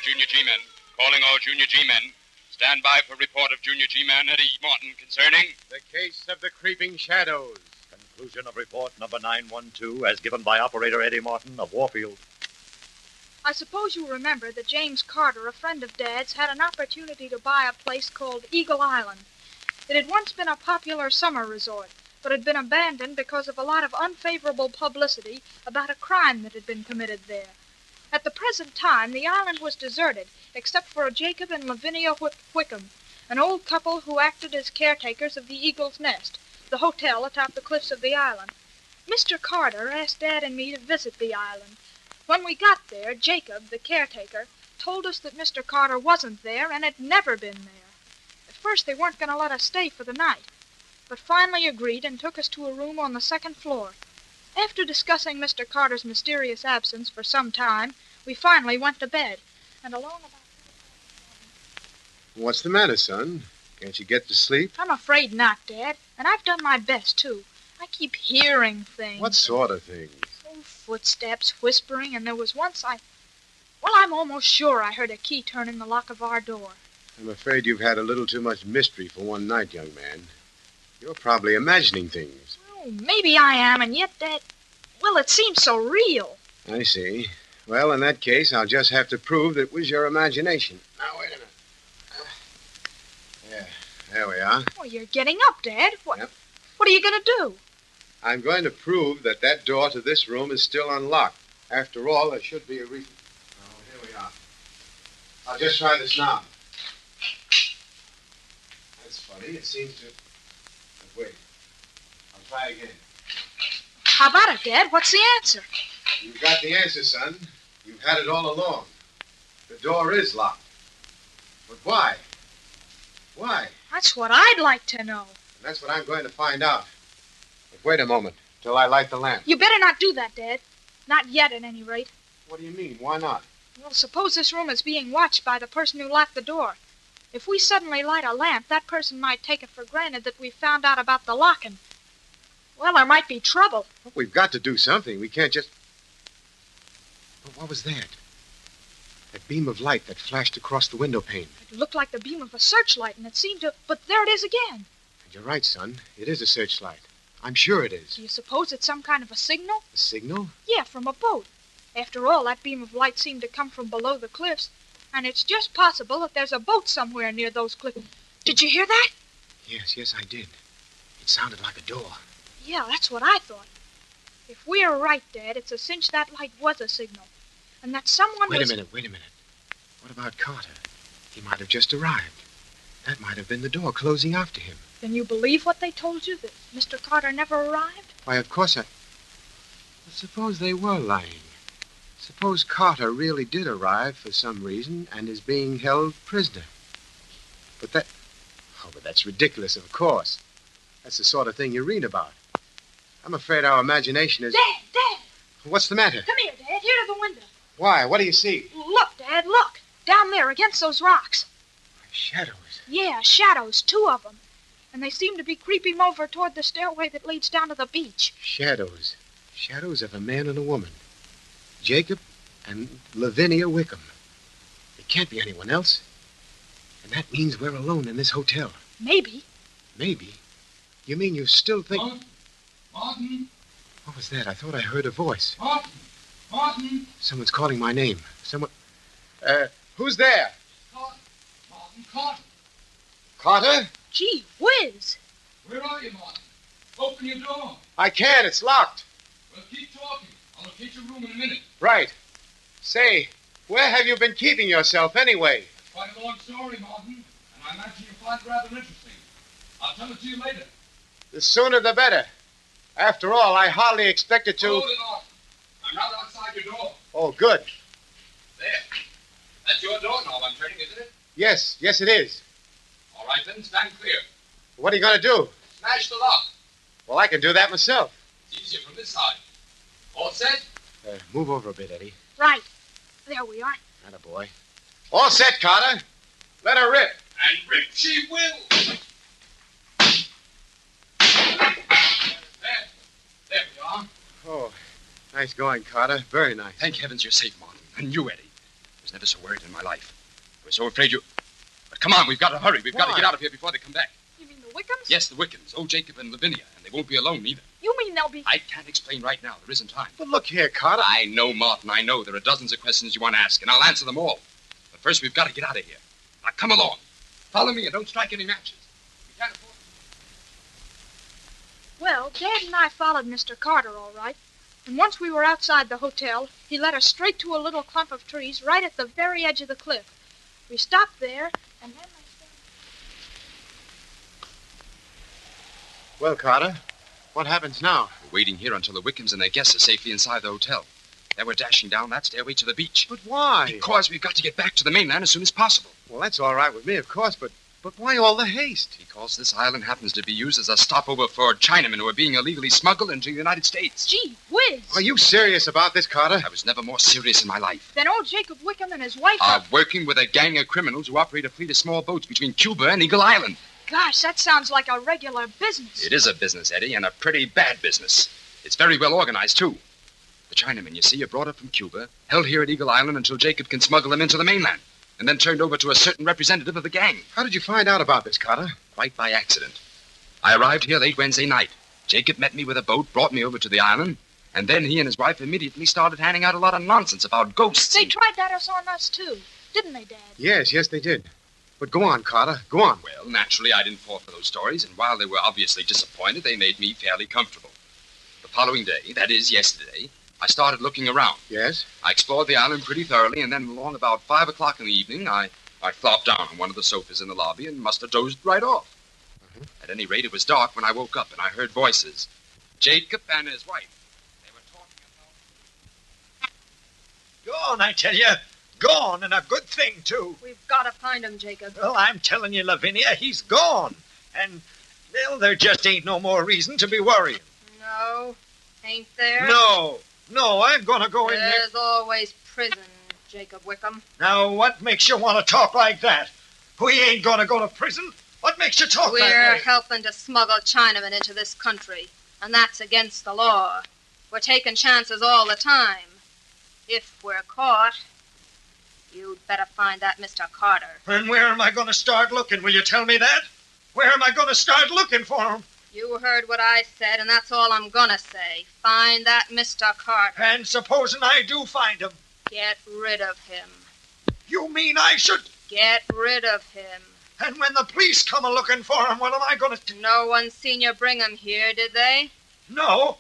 Junior G-men. Calling all Junior G-men. Stand by for report of Junior G-man Eddie Martin concerning... the case of the creeping shadows. Conclusion of report number 912 as given by Operator Eddie Martin of Warfield. I suppose you remember that James Carter, a friend of Dad's, had an opportunity to buy a place called Eagle Island. It had once been a popular summer resort, but had been abandoned because of a lot of unfavorable publicity about a crime that had been committed there. At the present time, the island was deserted, except for Jacob and Lavinia Wickham, an old couple who acted as caretakers of the Eagle's Nest, the hotel atop the cliffs of the island. Mr. Carter asked Dad and me to visit the island. When we got there, Jacob, the caretaker, told us that Mr. Carter wasn't there and had never been there. At first, they weren't going to let us stay for the night, but finally agreed and took us to a room on the second floor. After discussing Mr. Carter's mysterious absence for some time, we finally went to bed, and along about... What's the matter, son? Can't you get to sleep? I'm afraid not, Dad, and I've done my best, too. I keep hearing things. What sort of things? Oh, footsteps, whispering, and there was once I'm almost sure I heard a key turn in the lock of our door. I'm afraid you've had a little too much mystery for one night, young man. You're probably imagining things. Oh, maybe I am, and yet it seems so real. I see. Well, in that case, I'll just have to prove that it was your imagination. Now, wait a minute. There we are. Oh, you're getting up, Dad. Yep. What are you going to do? I'm going to prove that door to this room is still unlocked. After all, there should be a reason. Oh, here we are. I'll just try this knob. That's funny. It seems to... But wait. I'll try again. How about it, Dad? What's the answer? You've got the answer, son. You've had it all along. The door is locked. But why? Why? That's what I'd like to know. And that's what I'm going to find out. But wait a moment, till I light the lamp. You better not do that, Dad. Not yet, at any rate. What do you mean? Why not? Well, suppose this room is being watched by the person who locked the door. If we suddenly light a lamp, that person might take it for granted that we found out about the locking. Well, there might be trouble. Well, we've got to do something. We can't just... But what was that? That beam of light that flashed across the window pane. It looked like the beam of a searchlight, and it seemed to... But there it is again. And you're right, son. It is a searchlight. I'm sure it is. Do you suppose it's some kind of a signal? A signal? Yeah, from a boat. After all, that beam of light seemed to come from below the cliffs, and it's just possible that there's a boat somewhere near those cliffs. Did you hear that? Yes, I did. It sounded like a door. Yeah, that's what I thought. If we are right, Dad, it's a cinch that light was a signal. And that someone Wait a minute. What about Carter? He might have just arrived. That might have been the door closing after him. Then you believe what they told you, that Mr. Carter never arrived? Why, of course I... Well, suppose they were lying. Suppose Carter really did arrive for some reason and is being held prisoner. But that's ridiculous, of course. That's the sort of thing you read about. I'm afraid our imagination is... Dad! What's the matter? Come here, Dad. Here to the window. Why? What do you see? Look, Dad, look. Down there against those rocks. Shadows. Yeah, shadows, 2 of them. And they seem to be creeping over toward the stairway that leads down to the beach. Shadows. Shadows of a man and a woman. Jacob and Lavinia Wickham. It can't be anyone else. And that means we're alone in this hotel. Maybe. Maybe? You mean you still think... Martin? What was that? I thought I heard a voice. Martin? Someone's calling my name. Who's there? Carter. Carter? Gee whiz. Where are you, Martin? Open your door. I can't. It's locked. Well, keep talking. I'll locate your room in a minute. Right. Say, where have you been keeping yourself anyway? It's quite a long story, Martin, and I imagine you'll find it rather interesting. I'll tell it to you later. The sooner the better. After all, I hardly expected to... Hold it off. I'm right outside your door. Oh, good. There. That's your doorknob I'm turning, isn't it? Yes, it is. All right, then, stand clear. What are you going to do? Smash the lock. Well, I can do that myself. It's easier from this side. All set? Move over a bit, Eddie. Right. There we are. Attaboy. All set, Carter. Let her rip. And rip she will. There we are. Oh, nice going, Carter. Very nice. Thank heavens you're safe, Martin. And you, Eddie. was never so worried in my life. I was so afraid you... But come on, we've got to hurry. We've got to Why? get out of here before they come back. You mean the Wickhams? Yes, the Wickens, old Jacob and Lavinia, and they won't be alone either. You mean they'll be... I can't explain right now. There isn't time. But look here, Carter. I know, Martin, I know. There are dozens of questions you want to ask, and I'll answer them all. But first, we've got to get out of here. Now, come along. Follow me and don't strike any matches. We can't afford... Well, Dad and I followed Mr. Carter all right. And once we were outside the hotel, he led us straight to a little clump of trees right at the very edge of the cliff. We stopped there, and then I said... Well, Carter, what happens now? We're waiting here until the Wickhams and their guests are safely inside the hotel. Then we're dashing down that stairway to the beach. But why? Because we've got to get back to the mainland as soon as possible. Well, that's all right with me, of course, but why all the haste? Because this island happens to be used as a stopover for Chinamen who are being illegally smuggled into the United States. Gee whiz! Are you serious about this, Carter? I was never more serious in my life. Then old Jacob Wickham and his wife Are working with a gang of criminals who operate a fleet of small boats between Cuba and Eagle Island. Gosh, that sounds like a regular business. It is a business, Eddie, and a pretty bad business. It's very well organized, too. The Chinamen, you see, are brought up from Cuba, held here at Eagle Island until Jacob can smuggle them into the mainland, and then turned over to a certain representative of the gang. How did you find out about this, Carter? Quite by accident. I arrived here late Wednesday night. Jacob met me with a boat, brought me over to the island, and then he and his wife immediately started handing out a lot of nonsense about ghosts. They tried that on us, too. Didn't they, Dad? Yes, they did. But go on, Carter. Go on. Well, naturally, I didn't fall for those stories, and while they were obviously disappointed, they made me fairly comfortable. The following day, that is, yesterday, I started looking around. Yes? I explored the island pretty thoroughly, and then along about 5 o'clock in the evening, I flopped down on one of the sofas in the lobby and must have dozed right off. At any rate, it was dark when I woke up, and I heard voices. Jacob and his wife. They were talking about... Gone, I tell you. Gone, and a good thing, too. We've got to find him, Jacob. Well, I'm telling you, Lavinia, he's gone. And, well, there just ain't no more reason to be worrying. No, ain't there? No, I'm gonna go in there. There's always prison, Jacob Wickham. Now, what makes you want to talk like that? We ain't gonna go to prison. What makes you talk that We're way? helping to smuggle Chinamen into this country, and that's against the law. We're taking chances all the time. If we're caught, you'd better find that Mr. Carter. And where am I gonna start looking? Will you tell me that? Where am I gonna start looking for him? You heard what I said, and that's all I'm gonna say. Find that Mr. Carter. And supposing I do find him, Get rid of him. you mean I should... Get rid of him. And when the police come a-looking for him, what am I gonna... No one seen you bring him here, did they? No,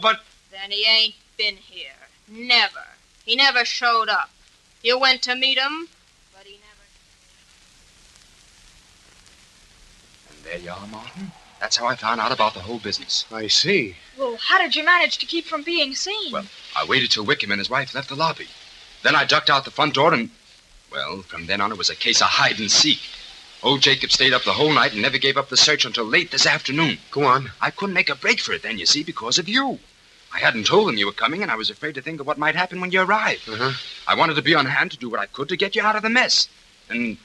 but... Then he ain't been here. Never. He never showed up. You went to meet him, but he never... And there you are, Martin. That's how I found out about the whole business. I see. Well, how did you manage to keep from being seen? Well, I waited till Wickham and his wife left the lobby. Then I ducked out the front door and... Well, from then on it was a case of hide and seek. Old Jacob stayed up the whole night and never gave up the search until late this afternoon. Go on. I couldn't make a break for it then, you see, because of you. I hadn't told him you were coming, and I was afraid to think of what might happen when you arrived. Uh-huh. I wanted to be on hand to do what I could to get you out of the mess. And,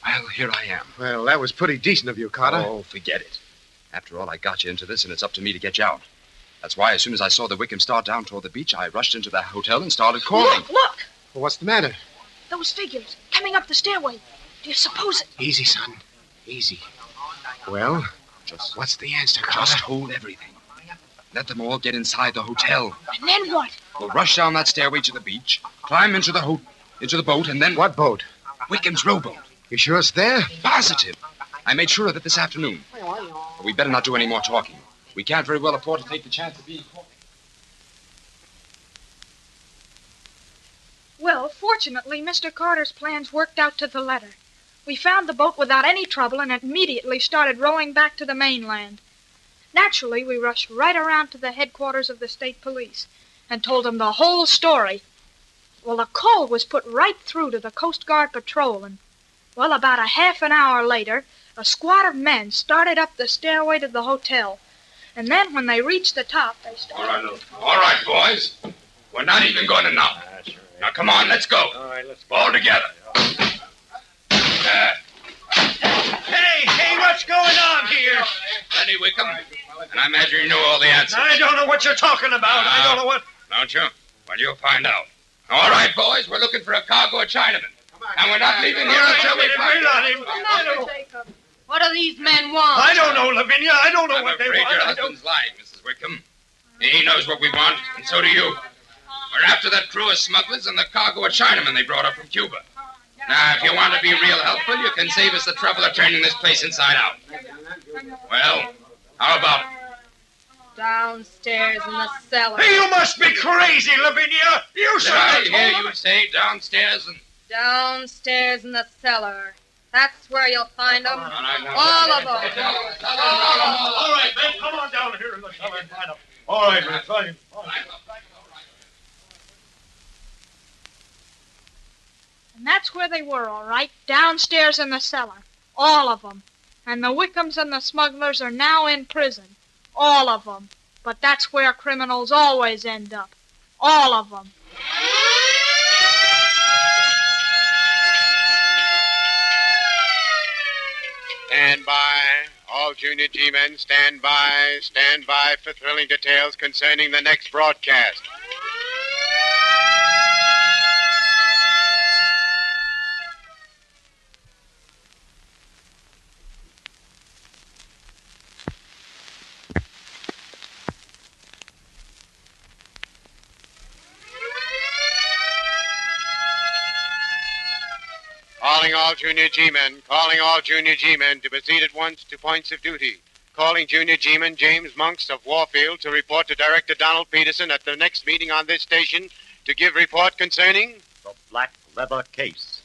well, here I am. Well, that was pretty decent of you, Carter. Oh, forget it. After all, I got you into this, and it's up to me to get you out. That's why, as soon as I saw the Wickham start down toward the beach, I rushed into the hotel and started calling. Look! Well, what's the matter? Those figures coming up the stairway. Do you suppose it... Easy, son. Easy. Well, what's the answer, Carter? Just hold everything. Let them all get inside the hotel. And then what? We'll rush down that stairway to the beach, climb into the boat, and then... What boat? Wickham's rowboat. You sure it's there? Positive. I made sure of it this afternoon. But we better not do any more talking. We can't very well afford to take the chance of being caught. Well, fortunately, Mr. Carter's plans worked out to the letter. We found the boat without any trouble and immediately started rowing back to the mainland. Naturally, we rushed right around to the headquarters of the state police and told them the whole story. Well, the call was put right through to the Coast Guard patrol, and, well, about a half an hour later, a squad of men started up the stairway to the hotel. And then when they reached the top, they started... All right, boys. We're not even going to knock. Now, come on, let's go. All right, let's All together. Hey, what's going on here? Ready, Wickham? And I imagine you know all the answers. I don't know what you're talking about. I don't know what... Don't you? Well, you'll find out. All right, boys, we're looking for a cargo of Chinamen. And we're not leaving here until we find him. Master Jacob, what do these men want? I don't know, Lavinia. I don't know I'm what they afraid want. your I don't- husband's lying, Mrs. Wickham. He knows what we want, and so do you. We're after that crew of smugglers and the cargo of Chinamen they brought up from Cuba. Now, if you want to be real helpful, you can save us the trouble of turning this place inside out. Well, how about it? Downstairs in the cellar. Hey, you must be crazy, Lavinia. You Did I should hear you say downstairs and... Downstairs in the cellar. That's where you'll find them. All All of them. All right, then, come on down here in the cellar and find them. All right, man, find him. And that's where they were, all right, downstairs in the cellar. All of them. And the Wickhams and the smugglers are now in prison. All of them. But that's where criminals always end up. All of them. Stand by. All Junior G-men, stand by. Stand by for thrilling details concerning the next broadcast. Calling all Junior G-men to proceed at once to points of duty. Calling Junior G-man James Monks of Warfield to report to Director Donald Peterson at the next meeting on this station to give report concerning The Black Leather Case.